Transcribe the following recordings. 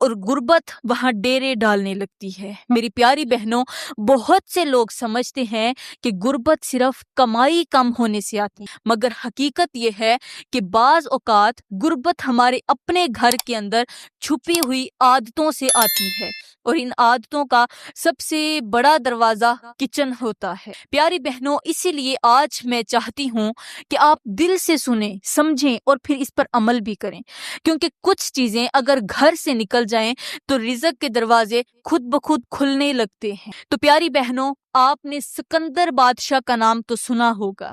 اور غربت وہاں ڈیرے ڈالنے لگتی ہے۔ میری پیاری بہنوں، بہت سے لوگ سمجھتے ہیں کہ غربت صرف کمائی کم ہونے سے آتی، مگر حقیقت یہ ہے کہ بعض اوقات غربت ہمارے اپنے گھر کے اندر چھپی ہوئی عادتوں سے آتی ہے، اور ان عادتوں کا سب سے بڑا دروازہ کچن ہوتا ہے۔ پیاری بہنوں، اسی لیے آج میں چاہتی ہوں کہ آپ دل سے سنیں، سمجھیں اور پھر اس پر عمل بھی کریں، کیونکہ کچھ چیزیں اگر گھر سے نکل جائیں تو رزق کے دروازے خود بخود کھلنے لگتے ہیں۔ تو پیاری بہنوں، آپ نے سکندر بادشاہ کا نام تو سنا ہوگا۔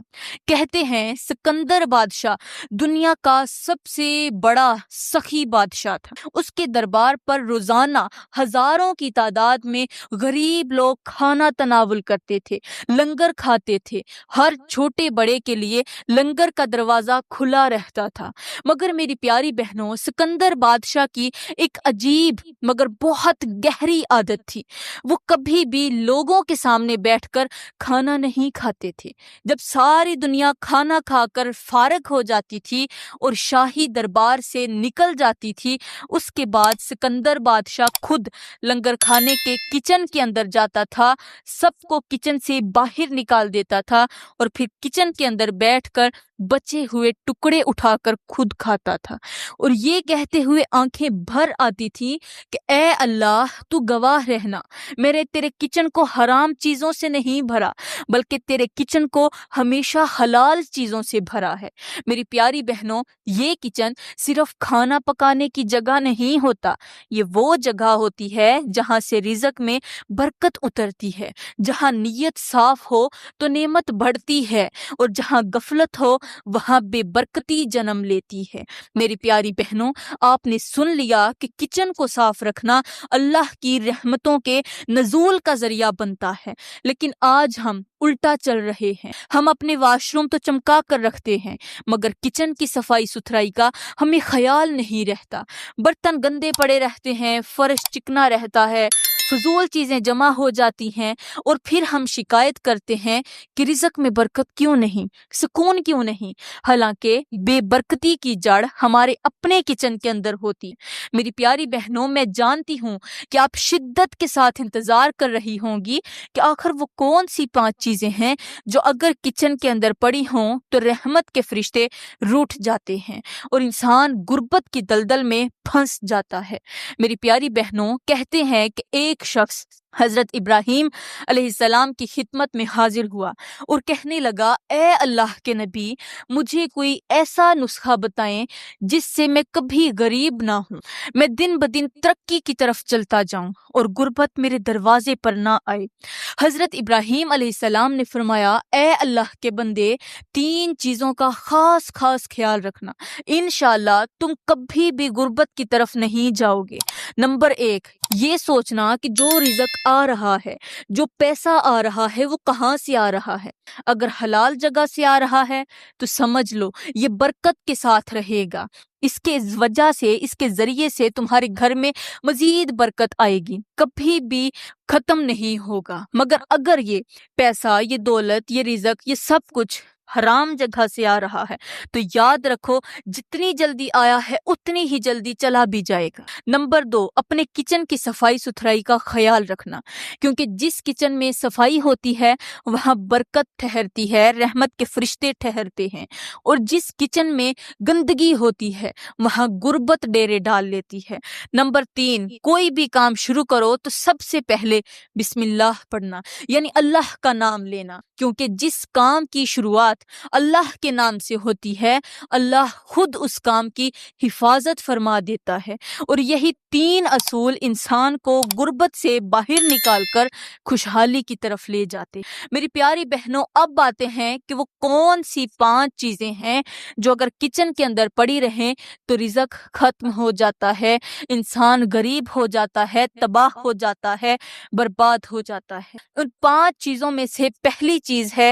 کہتے ہیں سکندر بادشاہ دنیا کا سب سے بڑا سخی بادشاہ تھا۔ اس کے دربار پر روزانہ ہزاروں کی تعداد میں غریب لوگ کھانا تناول کرتے تھے، لنگر کھاتے تھے۔ ہر چھوٹے بڑے کے لیے لنگر کا دروازہ کھلا رہتا تھا۔ مگر میری پیاری بہنوں، سکندر بادشاہ کی ایک عجیب مگر بہت گہری عادت تھی۔ وہ کبھی بھی لوگوں کے سامنے بیٹھ کر کھانا نہیں کھاتے تھے۔ جب ساری دنیا کھانا کھا کر فارغ ہو جاتی تھی اور شاہی دربار سے نکل جاتی تھی، اس کے بعد سکندر بادشاہ خود لنگر کھانے کے کچن کے اندر جاتا تھا، سب کو کچن سے باہر نکال دیتا تھا اور پھر کچن کے اندر بیٹھ کر بچے ہوئے ٹکڑے اٹھا کر خود کھاتا تھا، اور یہ کہتے ہوئے آنکھیں بھر آتی تھی کہ اے اللہ، تو گواہ رہنا، میرے تیرے کچن کو حرام چیزوں سے نہیں بھرا، بلکہ تیرے کچن کو ہمیشہ حلال چیزوں سے بھرا ہے۔ میری پیاری بہنوں، یہ کچن صرف کھانا پکانے کی جگہ نہیں ہوتا، یہ وہ جگہ ہوتی ہے جہاں سے رزق میں برکت اترتی ہے، جہاں نیت صاف ہو تو نعمت بڑھتی ہے، اور جہاں غفلت ہو وہاں بے برکتی جنم لیتی ہے۔ میری پیاری بہنوں، آپ نے سن لیا کہ کچن کو صاف رکھنا اللہ کی رحمتوں کے نزول کا ذریعہ بنتا ہے، لیکن آج ہم الٹا چل رہے ہیں۔ ہم اپنے واش روم تو چمکا کر رکھتے ہیں، مگر کچن کی صفائی ستھرائی کا ہمیں خیال نہیں رہتا۔ برتن گندے پڑے رہتے ہیں، فرش چکنا رہتا ہے، فضول چیزیں جمع ہو جاتی ہیں، اور پھر ہم شکایت کرتے ہیں کہ رزق میں برکت کیوں نہیں، سکون کیوں نہیں، حالانکہ بے برکتی کی جڑ ہمارے اپنے کچن کے اندر ہوتی۔ میری پیاری بہنوں، میں جانتی ہوں کہ آپ شدت کے ساتھ انتظار کر رہی ہوں گی کہ آخر وہ کون سی 5 چیزیں ہیں جو اگر کچن کے اندر پڑی ہوں تو رحمت کے فرشتے روٹھ جاتے ہیں اور انسان غربت کی دلدل میں پھنس جاتا ہے۔ میری پیاری بہنوں، کہتے ہیں کہ ایک شخص حضرت ابراہیم علیہ السلام کی خدمت میں حاضر ہوا اور کہنے لگا، اے اللہ کے نبی، مجھے کوئی ایسا نسخہ بتائیں جس سے میں کبھی غریب نہ ہوں، میں دن بدن ترقی کی طرف چلتا جاؤں اور غربت میرے دروازے پر نہ آئے۔ حضرت ابراہیم علیہ السلام نے فرمایا، اے اللہ کے بندے، 3 چیزوں کا خاص خیال رکھنا، انشاءاللہ تم کبھی بھی غربت کی طرف نہیں جاؤ گے۔ نمبر 1، یہ سوچنا کہ جو رزق آ رہا ہے، جو پیسہ آ رہا ہے، وہ کہاں سے آ رہا ہے۔ اگر حلال جگہ سے آ رہا ہے تو سمجھ لو یہ برکت کے ساتھ رہے گا، اس کے وجہ سے، اس کے ذریعے سے تمہارے گھر میں مزید برکت آئے گی، کبھی بھی ختم نہیں ہوگا۔ مگر اگر یہ پیسہ، یہ دولت، یہ رزق، یہ سب کچھ حرام جگہ سے آ رہا ہے تو یاد رکھو جتنی جلدی آیا ہے اتنی ہی جلدی چلا بھی جائے گا۔ نمبر 2، اپنے کچن کی صفائی ستھرائی کا خیال رکھنا، کیونکہ جس کچن میں صفائی ہوتی ہے وہاں برکت ٹھہرتی ہے، رحمت کے فرشتے ٹھہرتے ہیں، اور جس کچن میں گندگی ہوتی ہے وہاں غربت ڈیرے ڈال لیتی ہے۔ نمبر 3، کوئی بھی کام شروع کرو تو سب سے پہلے بسم اللہ پڑھنا، یعنی اللہ کا نام لینا، کیونکہ جس کام کی شروعات اللہ کے نام سے ہوتی ہے اللہ خود اس کام کی حفاظت فرما دیتا ہے، اور یہی 3 اصول انسان کو غربت سے باہر نکال کر خوشحالی کی طرف لے جاتے۔ میری پیاری بہنوں، اب باتیں ہیں کہ وہ کون سی 5 چیزیں ہیں جو اگر کچن کے اندر پڑی رہیں تو رزق ختم ہو جاتا ہے، انسان غریب ہو جاتا ہے، تباہ ہو جاتا ہے، برباد ہو جاتا ہے۔ ان 5 چیزوں میں سے پہلی چیز ہے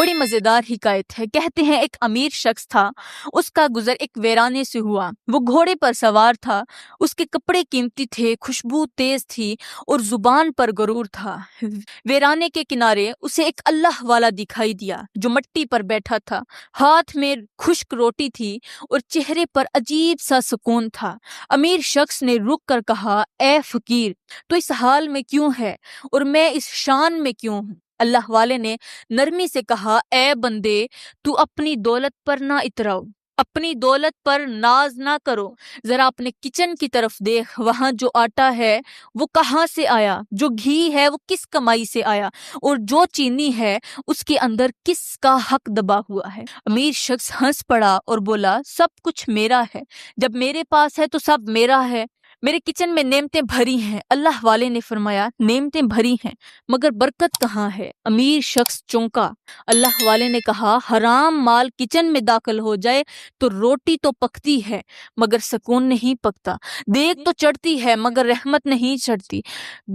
بڑی مزیدار حکایت ہے۔ کہتے ہیں ایک امیر شخص تھا، اس کا گزر ایک ویرانے سے ہوا۔ وہ گھوڑے پر سوار تھا، اس کے کپڑے قیمتی تھے، خوشبو تیز تھی اور زبان پر غرور تھا۔ ویرانے کے کنارے اسے ایک اللہ والا دکھائی دیا جو مٹی پر بیٹھا تھا، ہاتھ میں خشک روٹی تھی اور چہرے پر عجیب سا سکون تھا۔ امیر شخص نے رک کر کہا، اے فقیر، تو اس حال میں کیوں ہے اور میں اس شان میں کیوں ہوں؟ اللہ والے نے نرمی سے کہا، اے بندے، تو اپنی دولت پر نہ اتراؤ، اپنی دولت پر ناز نہ کرو، ذرا اپنے کچن کی طرف دیکھ، وہاں جو آٹا ہے وہ کہاں سے آیا، جو گھی ہے وہ کس کمائی سے آیا، اور جو چینی ہے اس کے اندر کس کا حق دبا ہوا ہے۔ امیر شخص ہنس پڑا اور بولا، سب کچھ میرا ہے، جب میرے پاس ہے تو سب میرا ہے، میرے کچن میں نعمتیں بھری ہیں۔ اللہ والے نے فرمایا، نعمتیں بھری ہیں مگر برکت کہاں ہے؟ امیر شخص چونکا۔ اللہ والے نے کہا، حرام مال کچن میں داخل ہو جائے تو روٹی تو پکتی ہے مگر سکون نہیں پکتا، دیگ تو چڑھتی ہے مگر رحمت نہیں چڑھتی،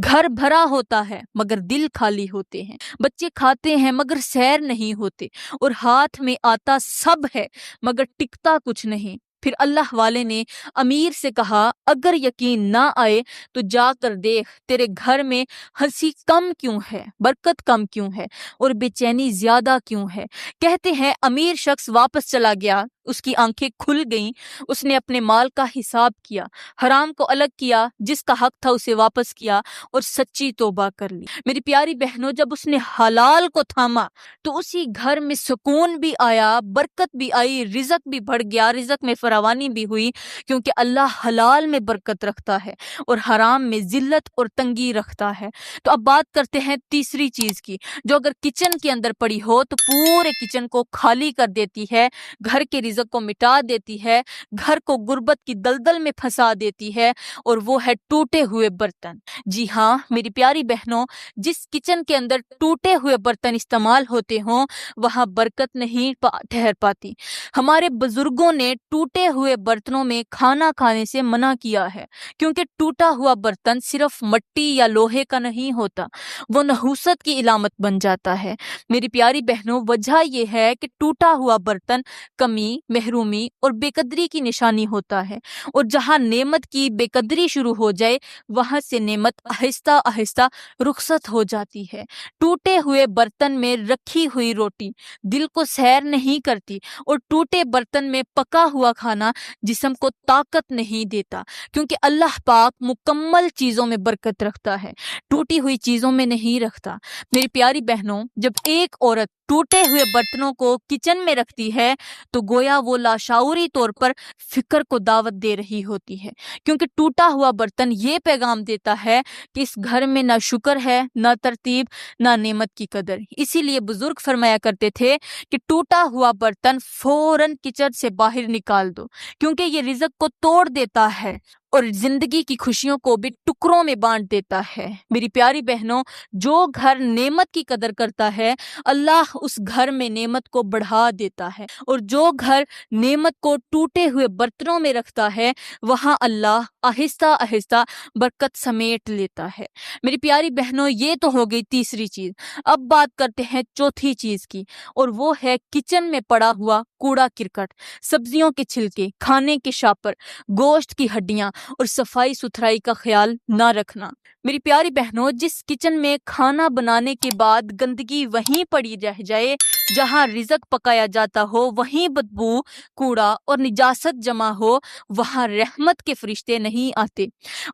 گھر بھرا ہوتا ہے مگر دل خالی ہوتے ہیں، بچے کھاتے ہیں مگر سیر نہیں ہوتے، اور ہاتھ میں آتا سب ہے مگر ٹکتا کچھ نہیں۔ پھر اللہ والے نے امیر سے کہا، اگر یقین نہ آئے تو جا کر دیکھ، تیرے گھر میں ہنسی کم کیوں ہے، برکت کم کیوں ہے اور بے چینی زیادہ کیوں ہے؟ کہتے ہیں امیر شخص واپس چلا گیا، اس کی آنکھیں کھل گئیں، اس نے اپنے مال کا حساب کیا، حرام کو الگ کیا، جس کا حق تھا اسے واپس کیا اور سچی توبہ کر لی۔ میری پیاری بہنوں، جب اس نے حلال کو تھاما تو اسی گھر میں سکون بھی آیا، برکت بھی آئی، رزق بھی بڑھ گیا، رزق میں فراوانی بھی ہوئی، کیونکہ اللہ حلال میں برکت رکھتا ہے اور حرام میں ذلت اور تنگی رکھتا ہے۔ تو اب بات کرتے ہیں تیسری چیز کی، جو اگر کچن کے اندر پڑی ہو تو پورے کچن کو خالی کر دیتی ہے، گھر کے رزق کو مٹا دیتی ہے، گھر کو غربت کی دلدل میں پھنسا دیتی ہے، اور وہ ہے ٹوٹے ہوئے برتن۔ جی ہاں میری پیاری بہنوں، جس کچن کے اندر ٹوٹے ہوئے برتن استعمال ہوتے ہوں وہاں برکت نہیں ٹھہر پاتی۔ ہمارے بزرگوں نے ٹوٹے ہوئے برتنوں میں کھانا کھانے سے منع کیا ہے، کیونکہ ٹوٹا ہوا برتن صرف مٹی یا لوہے کا نہیں ہوتا، وہ نحوست کی علامت بن جاتا ہے۔ میری پیاری بہنوں، وجہ یہ ہے کہ ٹوٹا ہوا برتن کمی، محرومی اور بے قدری کی نشانی ہوتا ہے، اور جہاں نعمت کی بے قدری شروع ہو جائے وہاں سے نعمت آہستہ آہستہ رخصت ہو جاتی ہے۔ ٹوٹے ہوئے برتن میں رکھی ہوئی روٹی دل کو سیر نہیں کرتی، اور ٹوٹے برتن میں پکا ہوا کھانا جسم کو طاقت نہیں دیتا، کیونکہ اللہ پاک مکمل چیزوں میں برکت رکھتا ہے، ٹوٹی ہوئی چیزوں میں نہیں رکھتا۔ میری پیاری بہنوں، جب ایک عورت ٹوٹے ہوئے برتنوں کو کچن میں رکھتی ہے تو گویا وہ لاشعوری طور پر فکر کو دعوت دے رہی ہوتی ہے، کیونکہ ٹوٹا ہوا برتن یہ پیغام دیتا ہے کہ اس گھر میں نہ شکر ہے، نہ ترتیب، نہ نعمت کی قدر۔ اسی لیے بزرگ فرمایا کرتے تھے کہ ٹوٹا ہوا برتن فوراً کچن سے باہر نکال دو، کیونکہ یہ رزق کو توڑ دیتا ہے اور زندگی کی خوشیوں کو بھی ٹکڑوں میں بانٹ دیتا ہے۔ میری پیاری بہنوں، جو گھر نعمت کی قدر کرتا ہے اللہ اس گھر میں نعمت کو بڑھا دیتا ہے، اور جو گھر نعمت کو ٹوٹے ہوئے برتنوں میں رکھتا ہے وہاں اللہ آہستہ آہستہ برکت سمیٹ لیتا ہے۔ میری پیاری بہنوں، یہ تو ہو گئی تیسری چیز۔ اب بات کرتے ہیں چوتھی چیز کی، اور وہ ہے کچن میں پڑا ہوا کوڑا کرکٹ، سبزیوں کے چھلکے، کھانے کے شاپر، گوشت کی ہڈیاں اور صفائی ستھرائی کا خیال نہ رکھنا۔ میری پیاری بہنوں، جس کچن میں کھانا بنانے کے بعد گندگی وہیں پڑی رہ جائے جہاں رزق پکایا جاتا ہو، وہیں بدبو، کوڑا اور نجاست جمع ہو، وہاں رحمت کے فرشتے نہیں آتے۔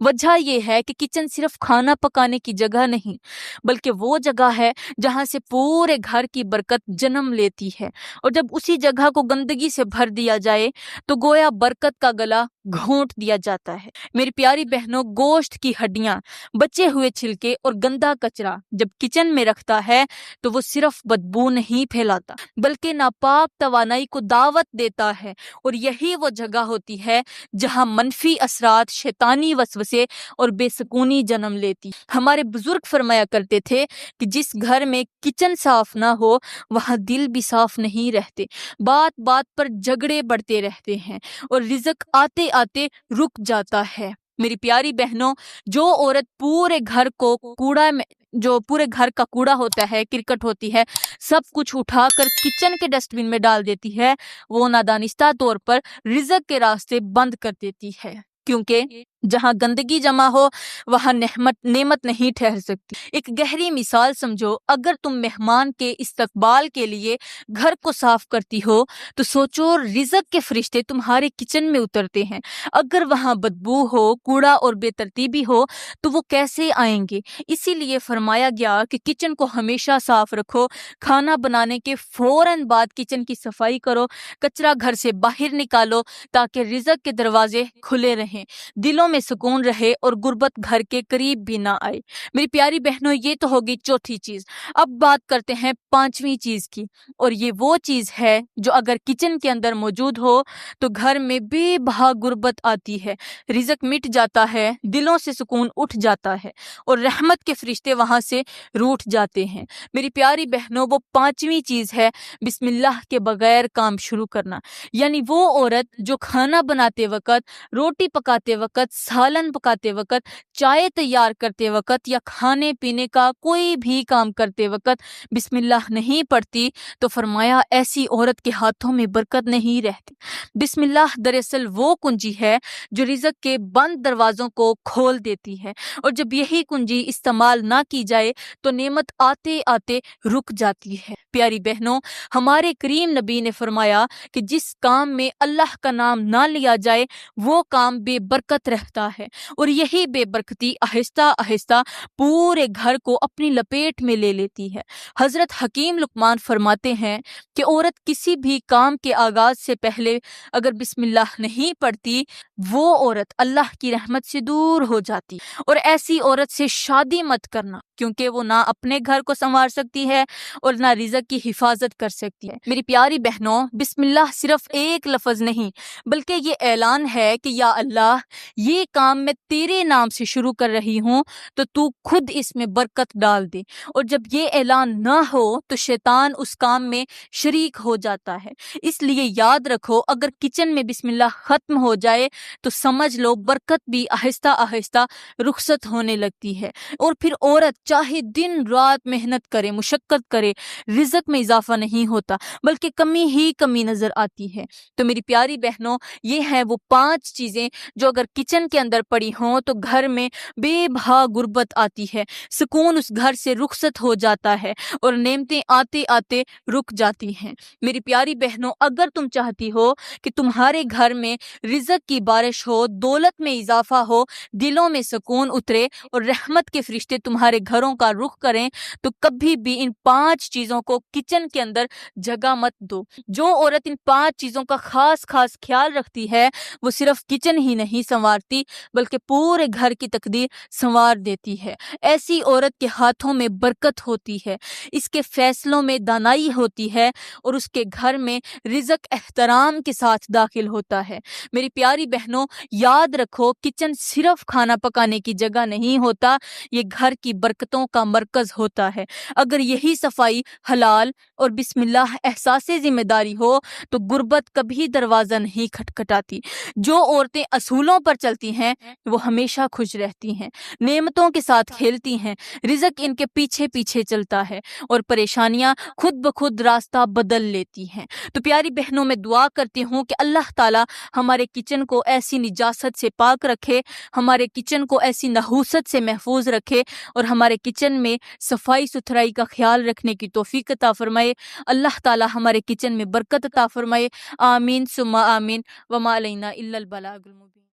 وجہ یہ ہے کہ کچن صرف کھانا پکانے کی جگہ نہیں، بلکہ وہ جگہ ہے جہاں سے پورے گھر کی برکت جنم لیتی ہے، اور جب اسی جگہ کو گندگی سے بھر دیا جائے تو گویا برکت کا گلا گھونٹ دیا جاتا ہے۔ میری پیاری بہنوں، گوشت کی ہڈیاں، بچے ہوئے چھلکے اور گندا کچرا جب کچن میں رکھتا ہے تو وہ صرف بدبو نہیں پھیلاتا بلکہ ناپاک توانائی کو دعوت دیتا ہے، اور یہی وہ جگہ ہوتی ہے جہاں منفی اثرات، شیطانی وسوسے اور بے سکونی جنم لیتی۔ ہمارے بزرگ فرمایا کرتے تھے کہ جس گھر میں کچن صاف نہ ہو وہاں دل بھی صاف نہیں رہتے، بات بات پر جھگڑے بڑھتے رہتے ہیں اور رزق آتے آتے رک جاتا ہے۔ میری پیاری بہنوں، جو عورت پورے گھر کو جو پورے گھر کا کوڑا ہوتا ہے، کرکٹ ہوتی ہے، سب کچھ اٹھا کر کچن کے ڈسٹ بن میں ڈال دیتی ہے، وہ نادانستہ طور پر رزق کے راستے بند کر دیتی ہے، کیونکہ جہاں گندگی جمع ہو وہاں نعمت نہیں ٹھہر سکتی۔ ایک گہری مثال سمجھو، اگر تم مہمان کے استقبال کے لیے گھر کو صاف کرتی ہو تو سوچو رزق کے فرشتے تمہارے کچن میں اترتے ہیں، اگر وہاں بدبو ہو، کوڑا اور بے ترتیبی ہو تو وہ کیسے آئیں گے؟ اسی لیے فرمایا گیا کہ کچن کو ہمیشہ صاف رکھو، کھانا بنانے کے فوراً بعد کچن کی صفائی کرو، کچرا گھر سے باہر نکالو تاکہ رزق کے دروازے کھلے رہیں، دلوں میں سکون رہے اور غربت گھر کے قریب بھی نہ آئے۔ میری پیاری بہنوں، یہ تو ہوگی چوتھی چیز۔ اب بات کرتے ہیں پانچویں چیز کی، اور یہ وہ چیز ہے جو اگر کچن کے اندر موجود ہو تو گھر میں بے بہا غربت آتی ہے، رزق مٹ جاتا ہے، دلوں سے سکون اٹھ جاتا ہے اور رحمت کے فرشتے وہاں سے روٹھ جاتے ہیں۔ میری پیاری بہنوں، وہ پانچویں چیز ہے بسم اللہ کے بغیر کام شروع کرنا، یعنی وہ عورت جو کھانا بناتے وقت، روٹی پکاتے وقت، سالن پکاتے وقت، چائے تیار کرتے وقت یا کھانے پینے کا کوئی بھی کام کرتے وقت بسم اللہ نہیں پڑھتی تو فرمایا ایسی عورت کے ہاتھوں میں برکت نہیں رہتی۔ بسم اللہ دراصل وہ کنجی ہے جو رزق کے بند دروازوں کو کھول دیتی ہے، اور جب یہی کنجی استعمال نہ کی جائے تو نعمت آتے آتے رک جاتی ہے۔ پیاری بہنوں، ہمارے کریم نبی نے فرمایا کہ جس کام میں اللہ کا نام نہ لیا جائے وہ کام بے برکت رہتا ہے، اور یہی بے برکتی آہستہ آہستہ پورے گھر کو اپنی لپیٹ میں لے لیتی ہے۔ حضرت حکیم لقمان فرماتے ہیں کہ عورت کسی بھی کام کے آغاز سے پہلے اگر بسم اللہ نہیں پڑھتی، وہ عورت اللہ کی رحمت سے دور ہو جاتی، اور ایسی عورت سے شادی مت کرنا، کیونکہ وہ نہ اپنے گھر کو سنوار سکتی ہے اور نہ رزق کی حفاظت کر سکتی ہے۔ میری پیاری بہنوں، بسم اللہ صرف ایک لفظ نہیں بلکہ یہ اعلان ہے کہ یا اللہ، یہ کام میں تیرے نام سے شروع کر رہی ہوں تو تو خود اس میں برکت ڈال دے، اور جب یہ اعلان نہ ہو تو شیطان اس کام میں شریک ہو جاتا ہے۔ اس لیے یاد رکھو، اگر کچن میں بسم اللہ ختم ہو جائے تو سمجھ لو برکت بھی آہستہ آہستہ رخصت ہونے لگتی ہے، اور پھر عورت چاہے دن رات محنت کرے، مشقت کرے، رزق میں اضافہ نہیں ہوتا بلکہ کمی ہی کمی نظر آتی ہے۔ تو میری پیاری بہنوں، یہ ہیں وہ 5 چیزیں جو اگر کچن کے اندر پڑی ہوں تو گھر میں بے بہا غربت آتی ہے، سکون اس گھر سے رخصت ہو جاتا ہے اور نعمتیں آتے آتے رک جاتی ہیں۔ میری پیاری بہنوں، اگر تم چاہتی ہو کہ تمہارے گھر میں رزق کی بارش ہو، دولت میں اضافہ ہو، دلوں میں سکون اترے اور رحمت کے فرشتے تمہارے گھروں کا رخ کریں، تو کبھی بھی ان 5 چیزوں کو کچن کے اندر جگہ مت دو۔ جو عورت ان 5 چیزوں کا خاص خیال رکھتی ہے وہ صرف کچن ہی نہیں سنوارتی بلکہ پورے گھر کی تقدیر سنوار دیتی ہے۔ ایسی عورت کے ہاتھوں میں برکت ہوتی ہے، اس کے فیصلوں میں دانائی ہوتی ہے اور اس کے گھر میں رزق احترام کے ساتھ داخل ہوتا ہے۔ میری پیاری بہنوں، یاد رکھو، کچن صرف کھانا پکانے کی جگہ نہیں ہوتا، یہ گھر کی برکتوں کا مرکز ہوتا ہے۔ اگر یہی صفائی، حلال اور بسم اللہ احساس ذمہ داری ہو تو غربت کبھی دروازہ نہیں کھٹکھٹاتی۔ جو عورتیں اصولوں پر چلتی ہیں وہ ہمیشہ خوش رہتی ہیں، نعمتوں کے ساتھ کھیلتی ہیں، رزق ان کے پیچھے پیچھے چلتا ہے اور پریشانیاں خود بخود راستہ بدل لیتی ہیں۔ تو پیاری بہنوں، میں دعا کرتی ہوں کہ اللہ تعالی ہمارے کچن کو ایسی نجاست سے پاک رکھے، ہمارے کچن کو ایسی نحوست سے محفوظ رکھے اور ہمارے کچن میں صفائی ستھرائی کا خیال رکھنے کی توفیق عطا فرمائے۔ اللہ تعالی ہمارے کچن میں برکت عطا فرمائے۔ آمین ثم آمین، وما علینا الا البلاغ المبین۔